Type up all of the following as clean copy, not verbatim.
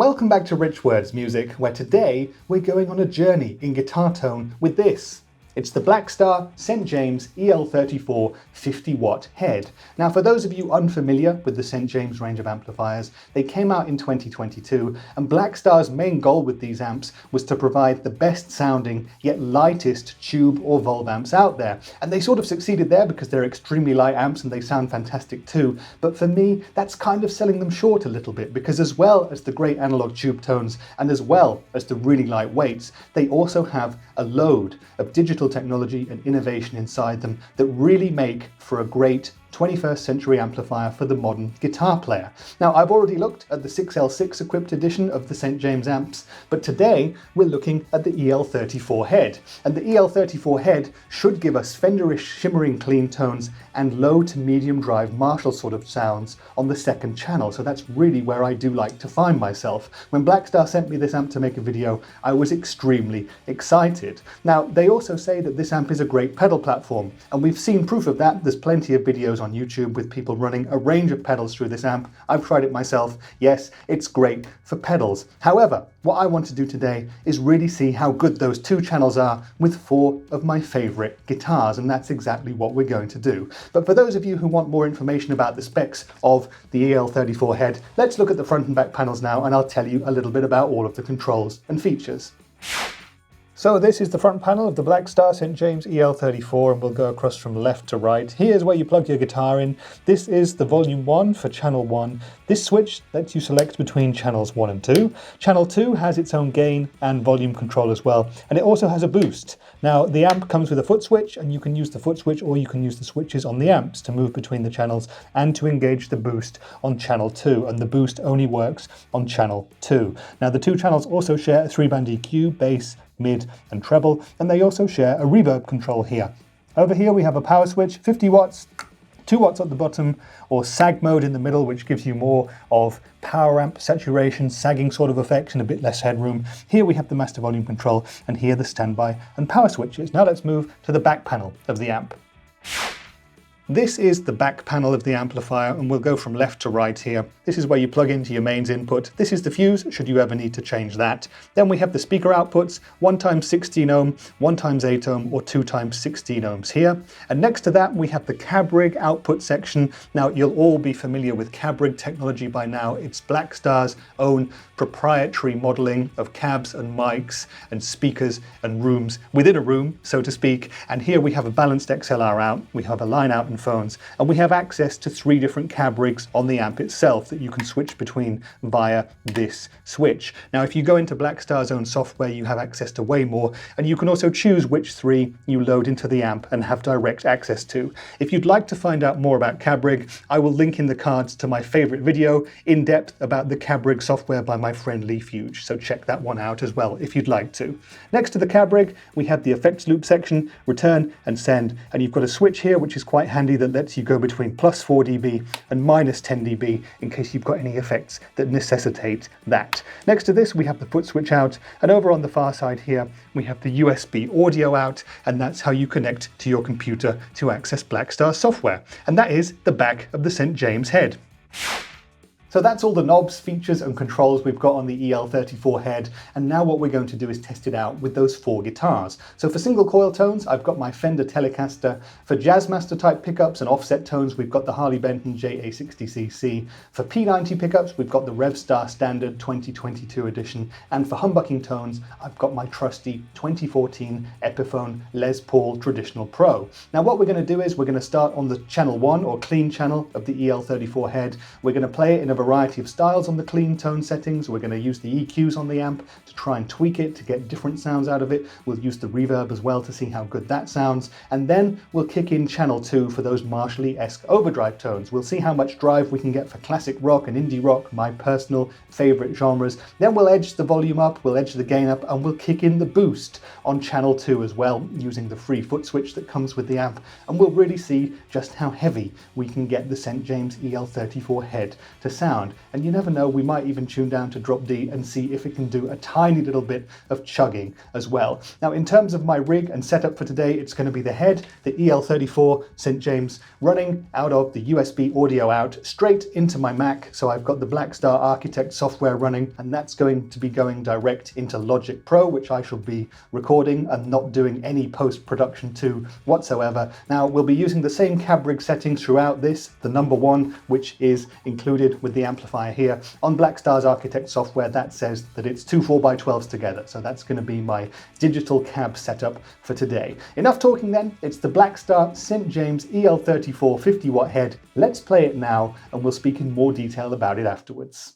Welcome back to Rich Words Music, where today we're going on a journey in guitar tone with this. It's the Blackstar St James EL34 50-watt head. Now, for those of you unfamiliar with the St James range of amplifiers, they came out in 2022, and Blackstar's main goal with these amps was to provide the best sounding yet lightest tube or valve amps out there. And they sort of succeeded there because they're extremely light amps and they sound fantastic too. But for me, that's kind of selling them short a little bit, because as well as the great analog tube tones and as well as the really light weights, they also have a load of digital technology and innovation inside them that really make for a great 21st century amplifier for the modern guitar player. Now, I've already looked at the 6L6 equipped edition of the St James amps, but today we're looking at the EL34 head. And the EL34 head should give us Fender-ish shimmering clean tones and low to medium drive Marshall sort of sounds on the second channel. So that's really where I do like to find myself. When Blackstar sent me this amp to make a video, I was extremely excited. Now, they also say that this amp is a great pedal platform, and we've seen proof of that. There's plenty of videos on YouTube with people running a range of pedals through this amp. I've tried it myself. Yes, it's great for pedals. However, what I want to do today is really see how good those two channels are with four of my favorite guitars, and that's exactly what we're going to do. But for those of you who want more information about the specs of the EL34 head, let's look at the front and back panels now, and I'll tell you a little bit about all of the controls and features. So this is the front panel of the Blackstar St James EL34, and we'll go across from left to right. Here's where you plug your guitar in. This is the volume 1 for channel 1. This switch lets you select between channels 1 and 2. Channel 2 has its own gain and volume control as well, and it also has a boost. Now, the amp comes with a foot switch, and you can use the foot switch or you can use the switches on the amps to move between the channels and to engage the boost on channel 2, and the boost only works on channel 2. Now, the two channels also share a 3-band EQ, bass, mid and treble, and they also share a reverb control here. Over here we have a power switch, 50 watts, 2 watts at the bottom, or sag mode in the middle, which gives you more of power amp saturation, sagging sort of effect and a bit less headroom. Here we have the master volume control, and here the standby and power switches. Now let's move to the back panel of the amp. This is the back panel of the amplifier, and we'll go from left to right here. This is where you plug into your mains input. This is the fuse, should you ever need to change that. Then we have the speaker outputs, 1x16 ohm, 1x8 ohm, or 2x16 ohms here. And next to that, we have the cab rig output section. Now, you'll all be familiar with cab rig technology by now. It's Blackstar's own proprietary modeling of cabs and mics and speakers and rooms within a room, so to speak. And here we have a balanced XLR out, we have a line out and phones, and we have access to 3 different cab rigs on the amp itself that you can switch between via this switch. Now, if you go into Blackstar's own software, you have access to way more, and you can also choose which 3 you load into the amp and have direct access to. If you'd like to find out more about cab rig, I will link in the cards to my favorite video in depth about the cab rig software by my friend Lee Fuge, so check that one out as well if you'd like to. Next to the cab rig, we have the effects loop section, return and send, and you've got a switch here which is quite handy that lets you go between plus 4 dB and minus 10 dB in case you've got any effects that necessitate that. Next to this, we have the foot switch out, and over on the far side here, we have the USB audio out, and that's how you connect to your computer to access Blackstar software. And that is the back of the St James head. So that's all the knobs, features and controls we've got on the EL34 head, and now what we're going to do is test it out with those 4 guitars. So for single coil tones, I've got my Fender Telecaster. For Jazzmaster type pickups and offset tones, we've got the Harley Benton JA60cc. For P90 pickups, we've got the Revstar Standard 2022 edition, and for humbucking tones, I've got my trusty 2014 Epiphone Les Paul Traditional Pro. Now what we're going to do is we're going to start on the channel 1 or clean channel of the EL34 head. We're going to play it in a variety of styles on the clean tone settings. We're going to use the EQs on the amp to try and tweak it to get different sounds out of it. We'll use the reverb as well to see how good that sounds, and then we'll kick in channel 2 for those Marshall-esque overdrive tones. We'll see how much drive we can get for classic rock and indie rock, my personal favorite genres. Then we'll edge the volume up, we'll edge the gain up, and we'll kick in the boost on channel 2 as well, using the free foot switch that comes with the amp, and we'll really see just how heavy we can get the St James EL34 head to sound. sound. And you never know, we might even tune down to drop D and see if it can do a tiny little bit of chugging as well. Now, in terms of my rig and setup for today, it's going to be the head, the EL34 St. James, running out of the USB audio out straight into my Mac. So I've got the Blackstar Architect software running, and that's going to be going direct into Logic Pro, which I shall be recording and not doing any post-production to whatsoever. Now, we'll be using the same cab rig settings throughout this, the number 1, which is included with the amplifier here. On Blackstar's Architect software, that says that it's two 4x12s together, so that's going to be my digital cab setup for today. Enough talking then, it's the Blackstar St. James EL34 50-watt head. Let's play it now, and we'll speak in more detail about it afterwards.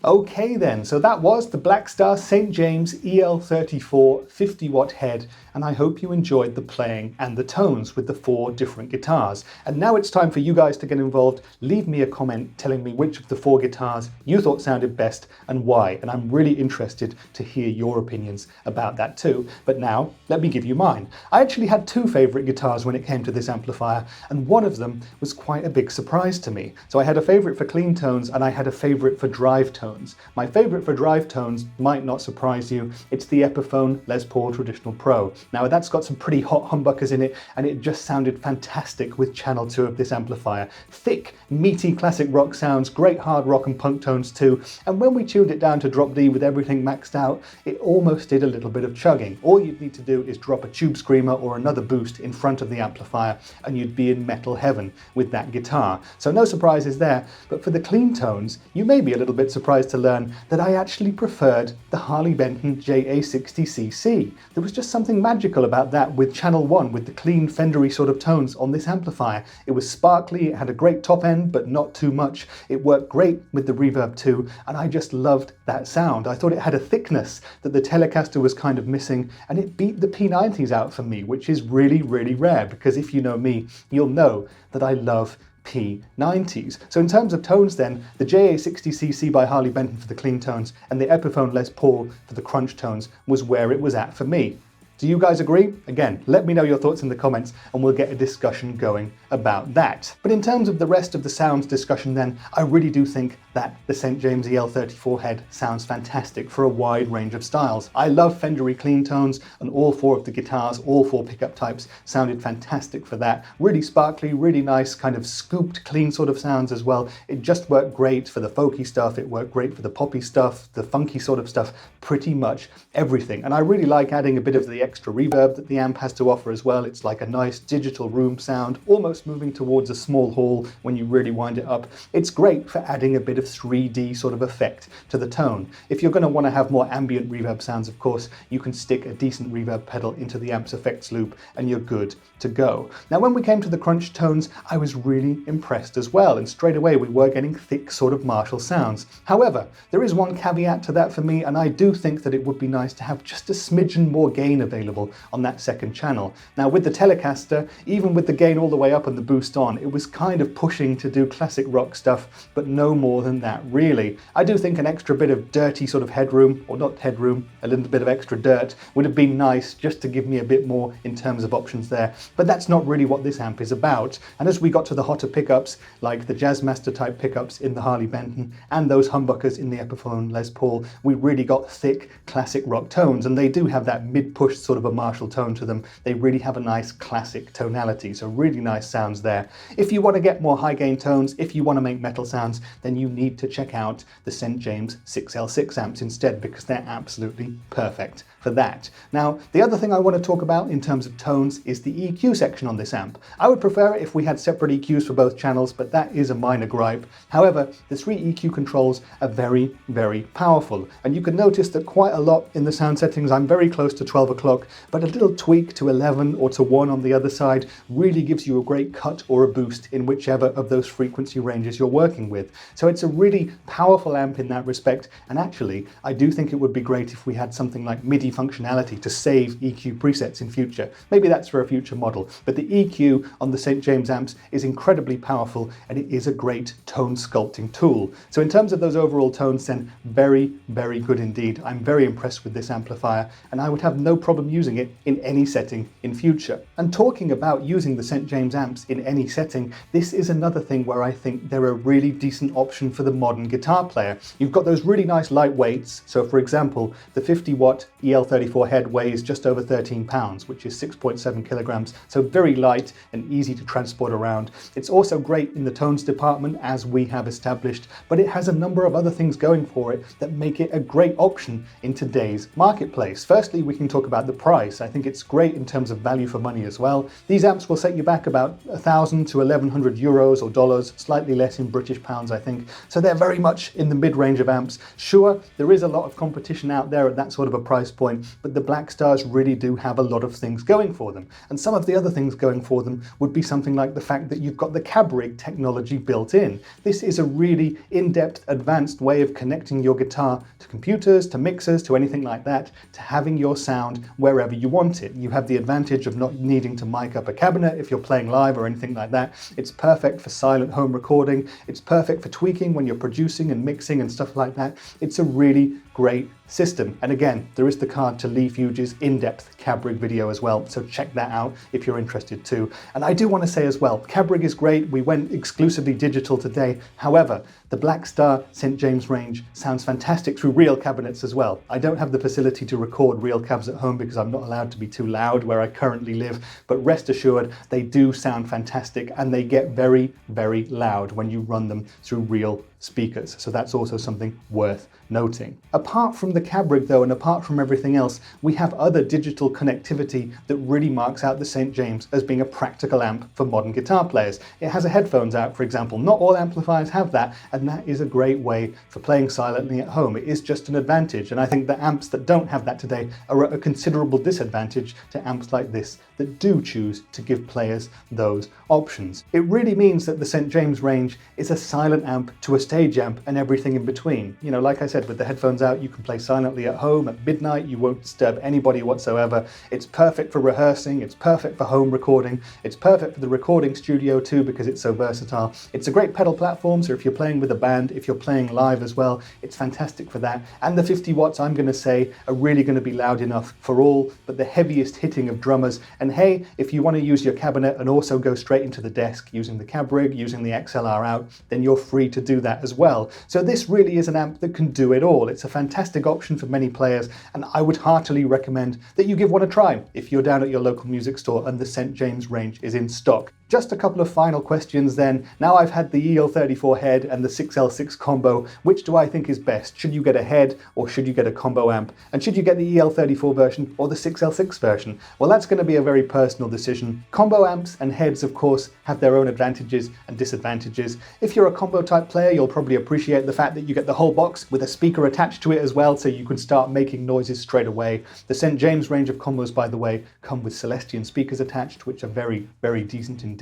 Okay then, so that was the Blackstar St. James EL34 50-watt head, and I hope you enjoyed the playing and the tones with the 4 different guitars. And now it's time for you guys to get involved. Leave me a comment telling me which of the 4 guitars you thought sounded best and why, and I'm really interested to hear your opinions about that too. But now, let me give you mine. I actually had 2 favourite guitars when it came to this amplifier, and one of them was quite a big surprise to me. So I had a favourite for clean tones and I had a favourite for drive tones. My favourite for drive tones might not surprise you. It's the Epiphone Les Paul Traditional Pro. Now that's got some pretty hot humbuckers in it, and it just sounded fantastic with channel 2 of this amplifier. Thick, meaty classic rock sounds, great hard rock and punk tones too, and when we tuned it down to drop D with everything maxed out, it almost did a little bit of chugging. All you'd need to do is drop a tube screamer or another boost in front of the amplifier and you'd be in metal heaven with that guitar. So no surprises there, but for the clean tones, you may be a little bit surprised to learn that I actually preferred the Harley Benton JA60cc. There was just something magical about that with channel 1, with the clean Fender-y sort of tones on this amplifier. It was sparkly, it had a great top end, but not too much. It worked great with the reverb too, and I just loved that sound. I thought it had a thickness that the Telecaster was kind of missing, and it beat the P90s out for me, which is really, really rare, because if you know me, you'll know that I love P90s. So in terms of tones then, the JA60cc by Harley Benton for the clean tones and the Epiphone Les Paul for the crunch tones was where it was at for me. Do you guys agree? Again, let me know your thoughts in the comments and we'll get a discussion going about that. But in terms of the rest of the sounds discussion then, I really do think that the St. James EL34 head sounds fantastic for a wide range of styles. I love Fender-y clean tones, and all 4 of the guitars, all 4 pickup types sounded fantastic for that. Really sparkly, really nice kind of scooped clean sort of sounds as well. It just worked great for the folky stuff, it worked great for the poppy stuff, the funky sort of stuff, pretty much everything. And I really like adding a bit of the extra reverb that the amp has to offer as well. It's like a nice digital room sound, almost moving towards a small hall when you really wind it up. It's great for adding a bit of 3D sort of effect to the tone. If you're going to want to have more ambient reverb sounds, of course, you can stick a decent reverb pedal into the amp's effects loop and you're good to go. Now when we came to the crunch tones, I was really impressed as well, and straight away we were getting thick sort of Marshall sounds. However, there is one caveat to that for me, and I do think that it would be nice to have just a smidgen more gain available on that second channel. Now with the Telecaster, even with the gain all the way up and the boost on, it was kind of pushing to do classic rock stuff, but no more than that really. I do think an extra bit of dirty sort of headroom, or not headroom, a little bit of extra dirt would have been nice just to give me a bit more in terms of options there, but that's not really what this amp is about. And as we got to the hotter pickups, like the Jazzmaster type pickups in the Harley Benton and those humbuckers in the Epiphone Les Paul, we really got thick classic rock tones, and they do have that mid-push sort of a Marshall tone to them. They really have a nice classic tonality, so really nice sounds there. If you want to get more high gain tones, if you want to make metal sounds, then you need to check out the St. James 6L6 amps instead, because they're absolutely perfect for that. Now, the other thing I want to talk about in terms of tones is the EQ section on this amp. I would prefer it if we had separate EQs for both channels, but that is a minor gripe. However, the 3 EQ controls are very, very powerful, and you can notice that quite a lot in the sound settings I'm very close to 12 o'clock, but a little tweak to 11 or to 1 on the other side really gives you a great cut or a boost in whichever of those frequency ranges you're working with. So it's a really powerful amp in that respect, and actually I do think it would be great if we had something like MIDI functionality to save EQ presets in future. Maybe that's for a future model, but the EQ on the St. James amps is incredibly powerful, and it is a great tone sculpting tool. So in terms of those overall tones then, very, very good indeed. I'm very impressed with this amplifier, and I would have no problem using it in any setting in future. And talking about using the St. James amps in any setting, this is another thing where I think they're a really decent option for the modern guitar player. You've got those really nice light weights. So for example, the 50-watt EL34 head weighs just over 13 pounds, which is 6.7 kilograms. So very light and easy to transport around. It's also great in the tones department, as we have established, but it has a number of other things going for it that make it a great option in today's marketplace. Firstly, we can talk about the price. I think it's great in terms of value for money as well. These amps will set you back about 1,000 to 1,100 euros or dollars, slightly less in British pounds, I think. So they're very much in the mid-range of amps. Sure, there is a lot of competition out there at that sort of a price point, but the Blackstars really do have a lot of things going for them. And some of the other things going for them would be something like the fact that you've got the cab rig technology built in. This is a really in-depth, advanced way of connecting your guitar to computers, to mixers, to anything like that, to having your sound wherever you want it. You have the advantage of not needing to mic up a cabinet if you're playing live or anything like that. It's perfect for silent home recording. It's perfect for tweaking when you're producing and mixing and stuff like that. It's a really great system. And again, there is the card to Lee Fuge's in-depth cab rig video as well, so check that out if you're interested too. And I do want to say as well, cab rig is great. We went exclusively digital today. However, the Blackstar St. James range sounds fantastic through real cabinets as well. I don't have the facility to record real cabs at home because I'm not allowed to be too loud where I currently live, but rest assured, they do sound fantastic and they get very, very loud when you run them through real speakers. So that's also something worth noting. Apart from the cab rig though, and apart from everything else, we have other digital connectivity that really marks out the St. James as being a practical amp for modern guitar players. It has a headphones out, for example. Not all amplifiers have that, and that is a great way for playing silently at home. It is just an advantage, and I think the amps that don't have that today are at a considerable disadvantage to amps like this that do choose to give players those options. It really means that the St. James range is a silent amp to a stage amp and everything in between. You know, like I said, with the headphones out, you can play silently at home at midnight. You won't disturb anybody whatsoever. It's perfect for rehearsing. It's perfect for home recording. It's perfect for the recording studio too because it's so versatile. It's a great pedal platform, so if you're playing with a band, if you're playing live as well, it's fantastic for that. And the 50 watts, I'm going to say, are really going to be loud enough for all but the heaviest hitting of drummers. And hey, if you want to use your cabinet and also go straight into the desk using the cab rig, using the XLR out, then you're free to do that as well. So this really is an amp that can do it all. It's a fantastic option for many players, and I would heartily recommend that you give one a try if you're down at your local music store and the St. James range is in stock. Just a couple of final questions then. Now I've had the EL34 head and the 6L6 combo, which do I think is best? Should you get a head or should you get a combo amp? And should you get the EL34 version or the 6L6 version? Well, that's going to be a very personal decision. Combo amps and heads, of course, have their own advantages and disadvantages. If you're a combo type player, you'll probably appreciate the fact that you get the whole box with a speaker attached to it as well, so you can start making noises straight away. The St. James range of combos, by the way, come with Celestion speakers attached, which are very, very decent indeed.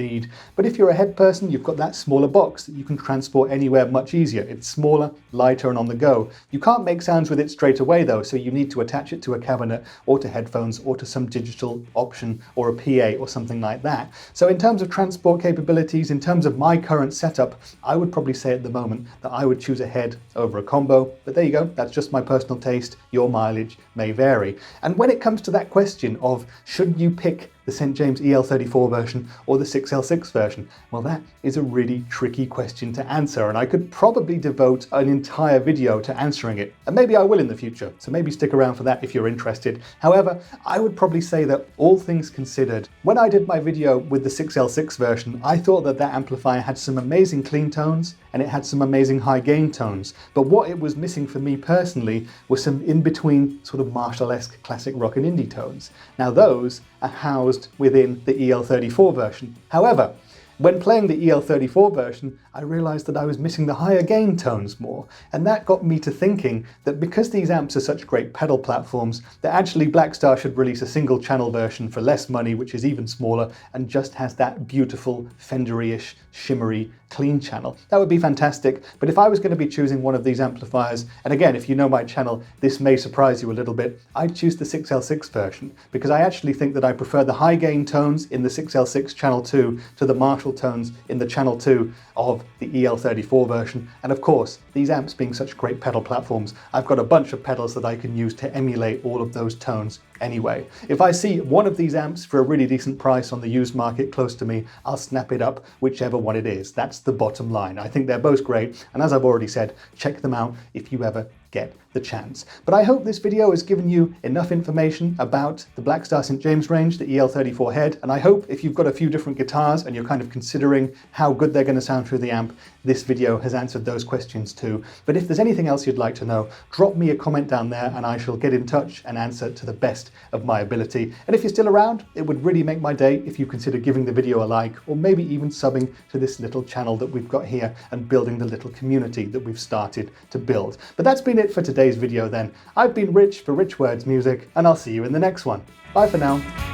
But if you're a head person, you've got that smaller box that you can transport anywhere much easier. It's smaller, lighter, and on the go. You can't make sounds with it straight away though, so you need to attach it to a cabinet or to headphones or to some digital option or a PA or something like that. So in terms of transport capabilities, in terms of my current setup, I would probably say at the moment that I would choose a head over a combo. But there you go, that's just my personal taste. Your mileage may vary. And when it comes to that question of should you pick the St. James EL34 version or the 6L6 version? Well, that is a really tricky question to answer, and I could probably devote an entire video to answering it. And maybe I will in the future, so maybe stick around for that if you're interested. However, I would probably say that all things considered, when I did my video with the 6L6 version, I thought that that amplifier had some amazing clean tones and it had some amazing high gain tones. But what it was missing for me personally was some in-between sort of Marshall-esque classic rock and indie tones. Now those are housed within the EL34 version. However, when playing the EL34 version, I realized that I was missing the higher gain tones more, and that got me to thinking that because these amps are such great pedal platforms, that actually Blackstar should release a single channel version for less money, which is even smaller, and just has that beautiful Fender-ish, shimmery, clean channel. That would be fantastic, but if I was going to be choosing one of these amplifiers, and again, if you know my channel, this may surprise you a little bit, I'd choose the 6L6 version, because I actually think that I prefer the high gain tones in the 6L6 channel 2 to the Marshall tones in the channel 2 of the EL34 version. And of course, these amps being such great pedal platforms, I've got a bunch of pedals that I can use to emulate all of those tones anyway. If I see one of these amps for a really decent price on the used market close to me, I'll snap it up, whichever one it is. That's the bottom line. I think they're both great, and as I've already said, check them out if you ever get the chance. But I hope this video has given you enough information about the Blackstar St. James range, the EL34 head, and I hope if you've got a few different guitars and you're kind of considering how good they're going to sound through the amp, this video has answered those questions too. But if there's anything else you'd like to know, drop me a comment down there and I shall get in touch and answer to the best of my ability. And if you're still around, it would really make my day if you consider giving the video a like, or maybe even subbing to this little channel that we've got here and building the little community that we've started to build. But that's been it for today's video then. I've been Rich for Rich Words Music, and I'll see you in the next one. Bye for now.